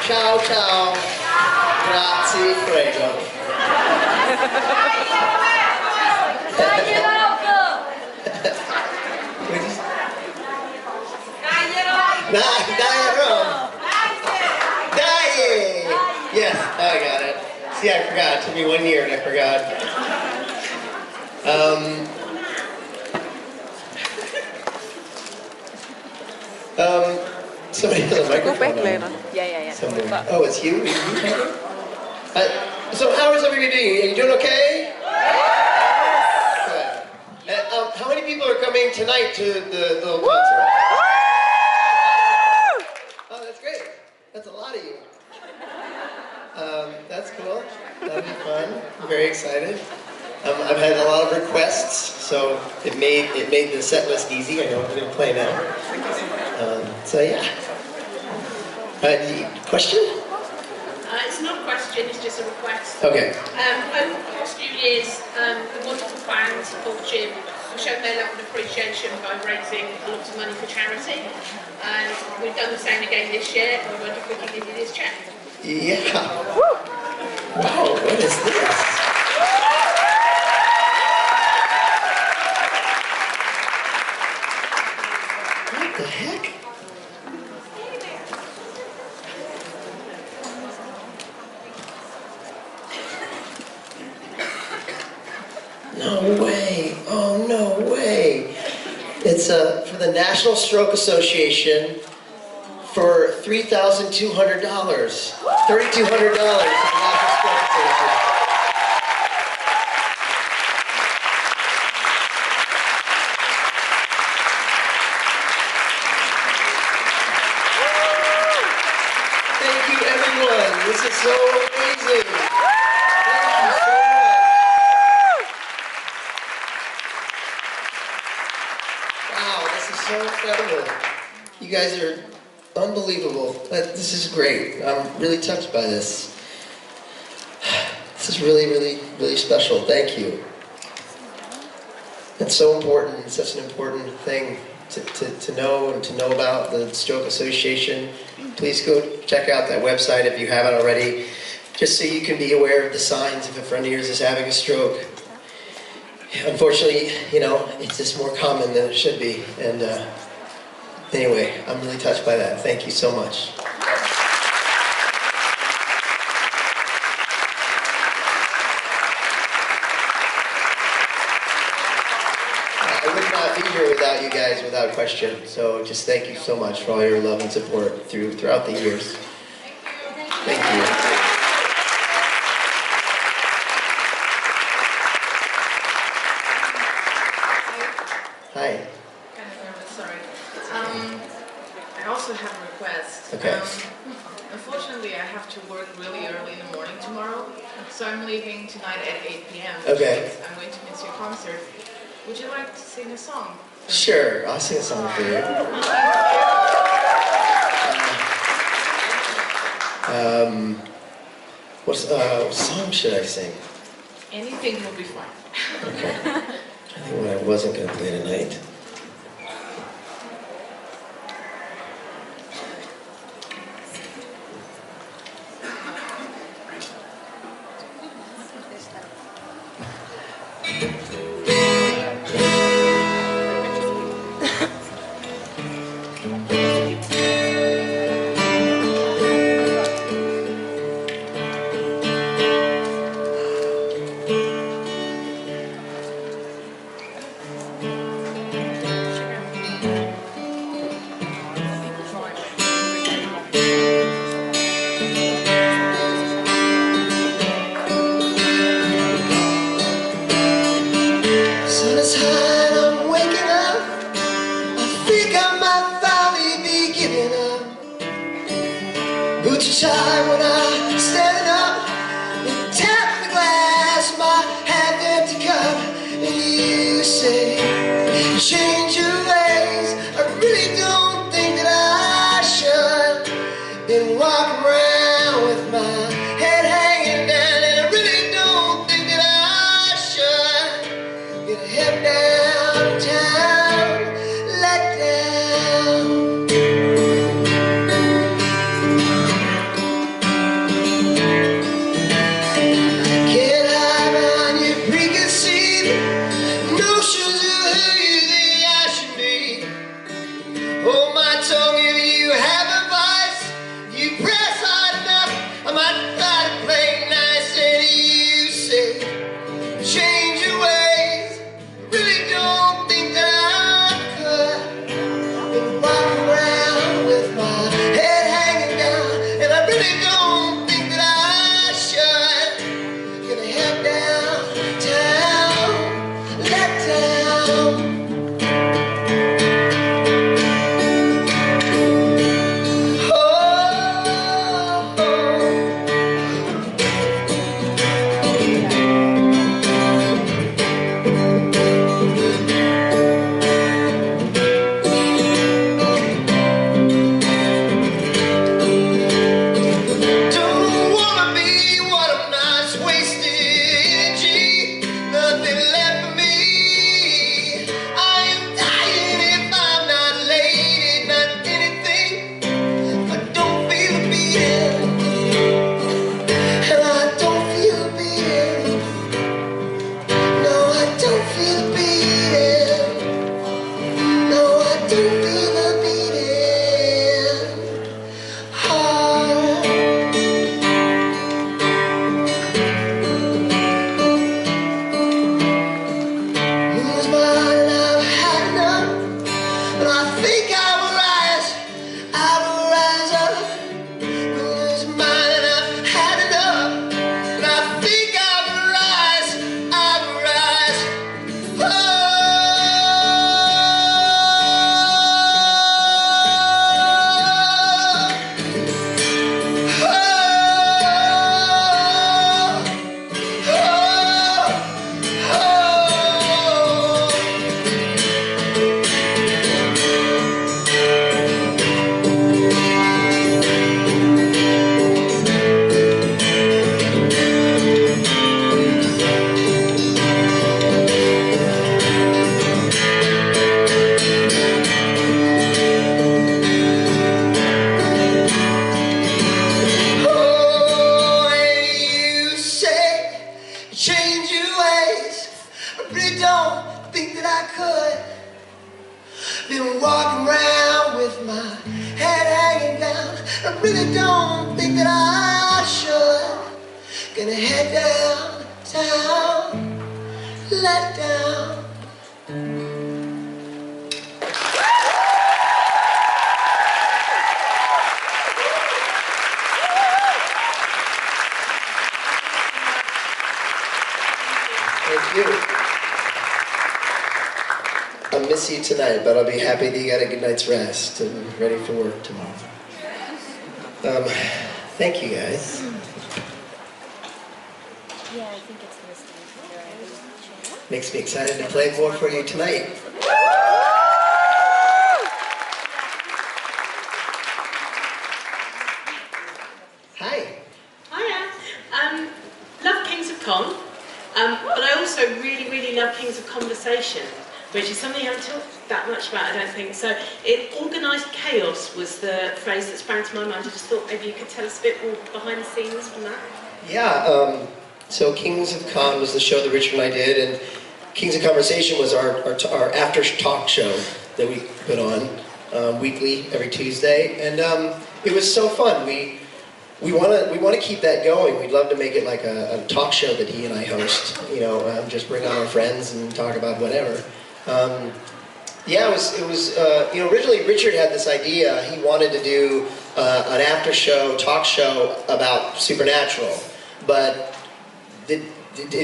Ciao, ciao. Grazie, prego. Dai, Rome. Dai. Yes, I got it. See, I forgot. It took me 1 year and I forgot. Somebody has a microphone on. Yeah. Oh, it's you? So how is everybody doing? Are you doing okay? Good. How many people are coming tonight to the little concert? Oh, that's great. That's a lot of you. That's cool. That'll be fun. I'm very excited. I've had a lot of requests, so it made the set list easy. I know what I'm going to play now. So yeah. Question? It's not a question, it's just a request. Okay. Over the past few years, the wonderful band called JIB have shown their love and appreciation by raising a lot of money for charity. And we've done the same again this year, and we wonder if we can give you this check. Yeah. Wow, what is this? What the heck? No way. Oh, no way. It's for the National Stroke Association for $3,200. $3,200 for the National Stroke Association. Thank you, everyone. This is so amazing. Thank you so much. Wow, this is so incredible. You guys are unbelievable. This is great. I'm really touched by this. This is really, really, really special. Thank you. It's so important. It's such an important thing to know and to know about the Stroke Association. Please go check out that website if you haven't already, just so you can be aware of the signs if a friend of yours is having a stroke. Unfortunately, you know, it's just more common than it should be. And anyway, I'm really touched by that. Thank you so much. I would not be here without you guys, without question. So just thank you so much for all your love and support throughout the years. Thank you. Hi. Kind of nervous, sorry. I also have a request. Okay. Unfortunately, I have to work really early in the morning tomorrow, so I'm leaving tonight at 8 p.m. Okay. I'm going to miss your concert. Would you like to sing a song? Sure, I'll sing a song for you. What song should I sing? Anything will be fine. Okay. I think what I wasn't going to play tonight. Boots are tied when I stand up and tap the glass of my half-empty cup, and you say, change your ways. I really don't think that I should. Been walking around with my head hanging down, and I really don't think that I should. Gonna head downtown, let down. think that I could. Been walking around with my head hanging down. I really don't think that I should. Gonna head downtown, let down. Thank you. I'll miss you tonight, but I'll be happy that you got a good night's rest and ready for work tomorrow. Thank you guys. Yeah, I think it's listed here. Makes me excited to play more for you tonight. Hi. Hiya. Love Kings of Con, but I also really, really love Kings of Conversation, which is something I haven't talked that much about, I don't think. So, organised chaos was the phrase that sprang to my mind. I just thought maybe you could tell us a bit more behind the scenes from that. Yeah, so Kings of Con was the show that Richard and I did, and Kings of Conversation was our after talk show that we put on weekly every Tuesday, and it was so fun. We want to keep that going. We'd love to make it like a talk show that he and I host. You know, just bring on our friends and talk about whatever. Yeah, it was you know, originally Richard had this idea. He wanted to do an after show talk show about Supernatural, but it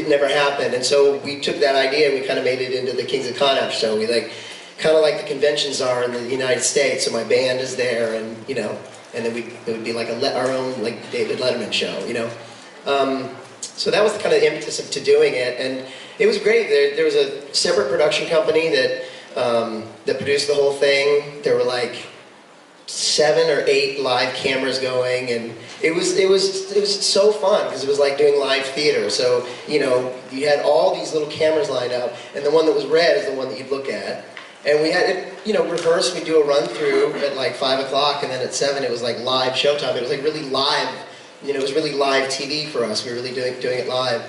never happened. And so we took that idea and we kind of made it into the Kings of Con after show. We kind of like the conventions are in the United States. So my band is there, and you know. And then it would be like our own like David Letterman show, you know. So that was the kind of impetus to doing it, and it was great. There was a separate production company that produced the whole thing. There were like 7 or 8 live cameras going, and it was so fun because it was like doing live theater. So you know, you had all these little cameras lined up, and the one that was red is the one that you'd look at. And we had it, you know, rehearsed. We'd do a run through at like 5 o'clock, and then at 7 it was like live showtime. It was like really live, you know, it was really live TV for us. We were really doing it live.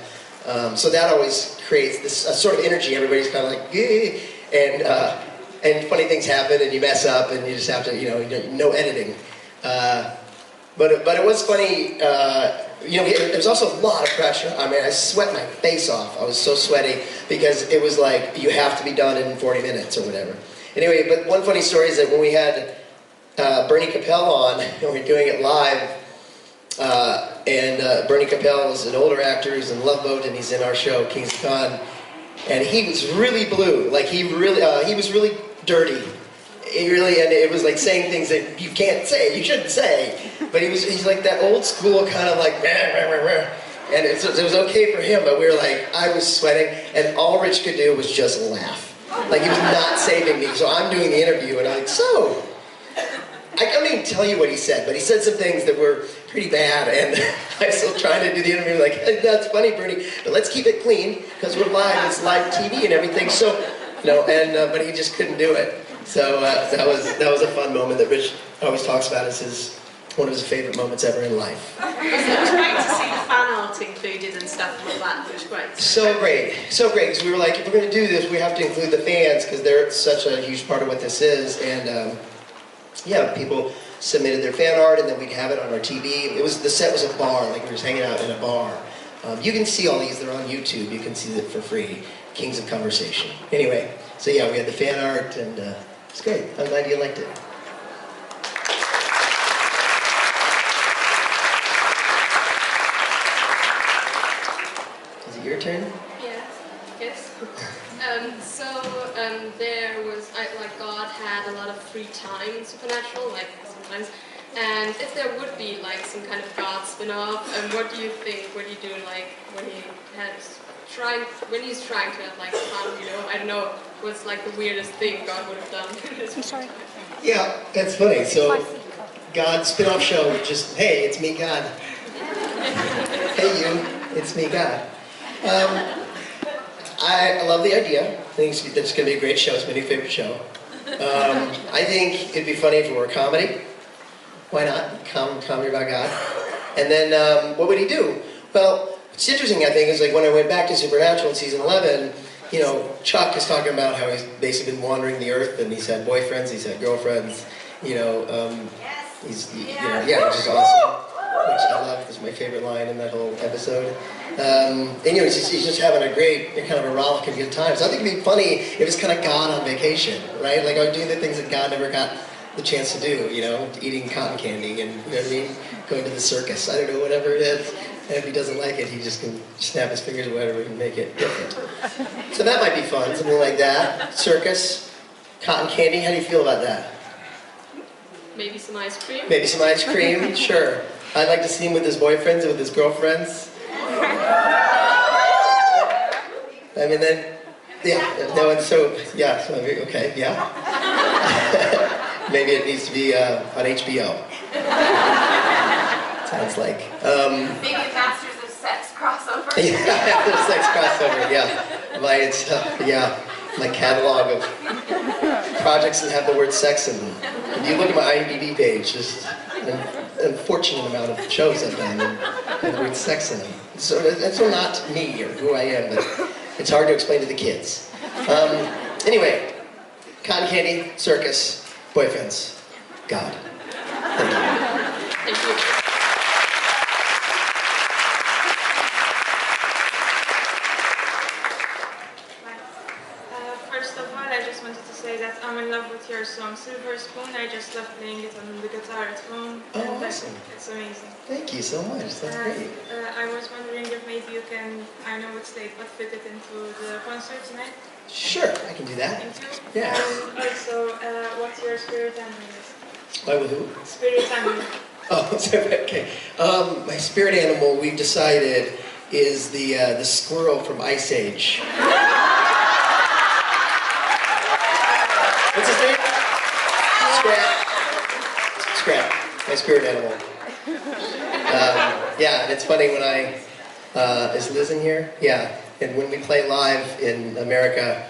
So that always creates this sort of energy. Everybody's kind of like, yeah, and funny things happen, and you mess up, and you just have to, you know, no editing. But it was funny. You know, there was also a lot of pressure. I mean, I sweat my face off. I was so sweaty because it was like, you have to be done in 40 minutes or whatever. Anyway, but one funny story is that when we had Bernie Capel on, and we were doing it live, and Bernie Capel is an older actor, he's in Love Boat, and he's in our show, Kings of Con, and he was really blue. Like, he was really dirty. And it was like saying things that you can't say, you shouldn't say. But he's like that old school kind of like, and it was okay for him, but we were like, I was sweating, and all Rich could do was just laugh. Like, he was not saving me. So I'm doing the interview, and I'm like, so, I can't even tell you what he said, but he said some things that were pretty bad, and I'm still trying to do the interview, like, hey, that's funny, Bernie, but let's keep it clean, because we're live, it's live TV and everything, so, you know, and, but he just couldn't do it. So that was a fun moment that Rich always talks about as one of his favorite moments ever in life. It was great to see the fan art included and stuff like that. It was great. So great, because we were like, if we're going to do this, we have to include the fans because they're such a huge part of what this is. And yeah, people submitted their fan art, and then we'd have it on our TV. The set was a bar, like we were just hanging out in a bar. You can see all these; they're on YouTube. You can see it for free. Kings of Conversation. Anyway, so yeah, we had the fan art, and it's great. I'm glad you liked it. Is it your turn? Yes. There was, like, God had a lot of free time in Supernatural, like, sometimes. And if there would be, like, some kind of God spin-off, what do you think? What do you do, like, when he's trying to have, like, fun, you know? I don't know, what's, like, the weirdest thing God would have done? I'm sorry. Yeah, that's funny. So, God spin-off show, just, hey, it's me, God. Hey, you, it's me, God. I love the idea. I think it's going to be a great show. It's my new favorite show. I think it'd be funny if it were a comedy. Why not? Comedy about God. And then, what would he do? Well, what's interesting, I think, is like when I went back to Supernatural in season 11, you know, Chuck is talking about how he's basically been wandering the earth, and he's had boyfriends, he's had girlfriends, you know, he's, you know, yeah, which is awesome, which I love. This is my favorite line in that whole episode. And you know, he's just having a great, kind of a rollicking good time. So I think it'd be funny if it's kind of God on vacation, right? Like I'm doing the things that God never got the chance to do, you know, eating cotton candy and, you know what I mean, going to the circus, I don't know, whatever it is. And if he doesn't like it, he just can snap his fingers or whatever and make it different. So that might be fun, something like that. Circus, cotton candy, how do you feel about that? Maybe some ice cream. Maybe some ice cream, sure. I'd like to see him with his boyfriends and with his girlfriends. I mean, then, yeah, no, and so, yeah, so, okay, yeah. Maybe it needs to be on HBO. Sounds like. Maybe Masters of Sex crossover. Yeah, there's sex crossover, yeah. My catalog of projects that have the word sex in them. If you look at my IMDb page, just an unfortunate amount of shows I've done and have the word sex in them. So that's not me or who I am, but it's hard to explain to the kids. Anyway, cotton candy, circus, boyfriends, God. Thank you. Thank you. First of all, I just wanted to say that I'm in love with your song Silver Spoon. I just love playing it on the guitar at home. Oh, awesome. It's amazing. Thank you so much. That's great. I was wondering if maybe you can, I know it's late, but fit it into the concert tonight. Sure, I can do that. Thank you. Yeah. And also, what's your spirit animal? Why with who? Spirit animal. Oh, okay. My spirit animal, we've decided, is the squirrel from Ice Age. What's his name? Scrap. My spirit animal. Yeah, and it's funny when is Liz in here? Yeah. And when we play live in America,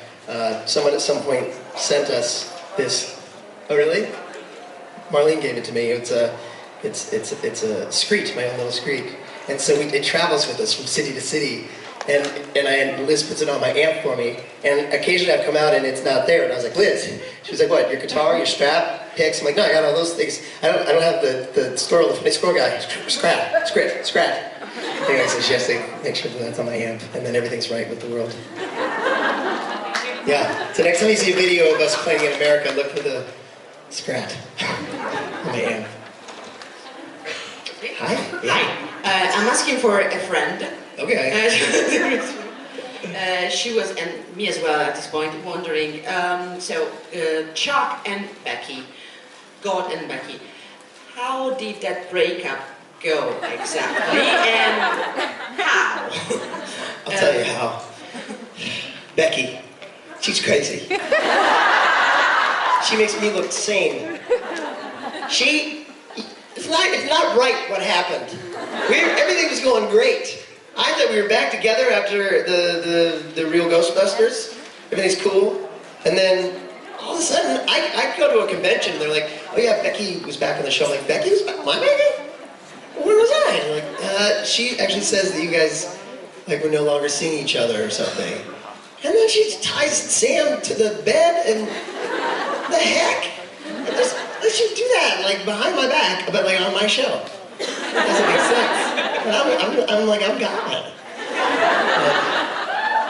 someone at some point sent us this. Oh, really? Marlene gave it to me. It's a screech, my own little screech. And so it travels with us from city to city. And Liz puts it on my amp for me. And occasionally I've come out and it's not there. And I was like, Liz. She was like, what, your guitar, your strap, picks? I'm like, no, I got all those things. I don't have the squirrel, the funny squirrel guy. Scrap. Anyway, so she has to make sure that that's on my amp. And then everything's right with the world. Yeah. So next time you see a video of us playing in America, look for the scrat on my amp. Hi. I'm asking for a friend. Okay. She was, and me as well at this point, wondering, Chuck and Becky, God and Becky, how did that breakup go exactly, and how? I'll tell you how. Becky, she's crazy. She makes me look sane. It's not right what happened. Everything was going great. I thought we were back together after the real Ghostbusters. Everything's cool. And then all of a sudden, I go to a convention and they're like, oh yeah, Becky was back on the show. I'm like, Becky was back? My Becky? Where was I? And like, she actually says that you guys were no longer seeing each other or something. And then she ties Sam to the bed and the heck? Let's just do that, behind my back, but on my show. That doesn't make sense. But I'm God.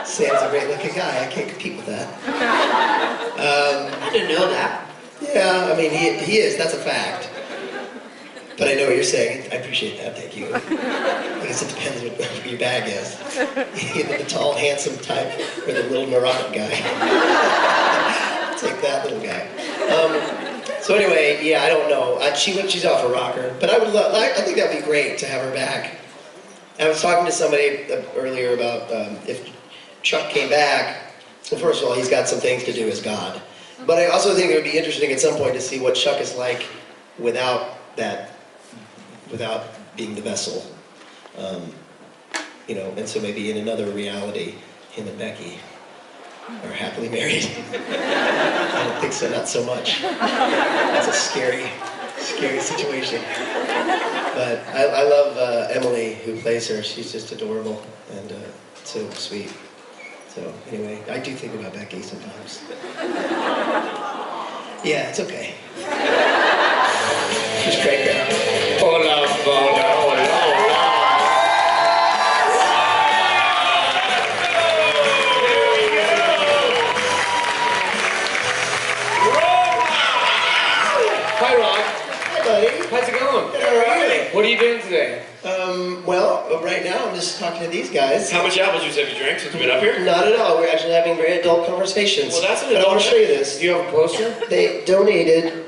Sam's a great looking guy. I can't compete with that. I didn't know that. Yeah, I mean, he is. That's a fact. But I know what you're saying. I appreciate that. Thank you. I guess it depends what your bag is. Either the tall, handsome type or the little neurotic guy. Take that little guy. So anyway, yeah, I don't know. She's off a rocker, but I think that'd be great to have her back. I was talking to somebody earlier about if Chuck came back. Well, first of all, he's got some things to do as God, but I also think it would be interesting at some point to see what Chuck is like without being the vessel, and so maybe in another reality, him and Becky are happily married. I don't think so, not so much. That's a scary situation. But I love Emily, who plays her. She's just adorable and so sweet. So anyway, I do think about Becky sometimes. Yeah, it's okay. She's great girl. Hola, hola, hola, hola. Hi, Rob. Hi, buddy. How's it going? Good, how are you? What are you doing today? Well, right now I'm just talking to these guys. How much apple juice have you drank since you've been up here? Not at all. We're actually having very adult conversations. Well, that's an But I adult. want to show you this. Do you have a poster? They donated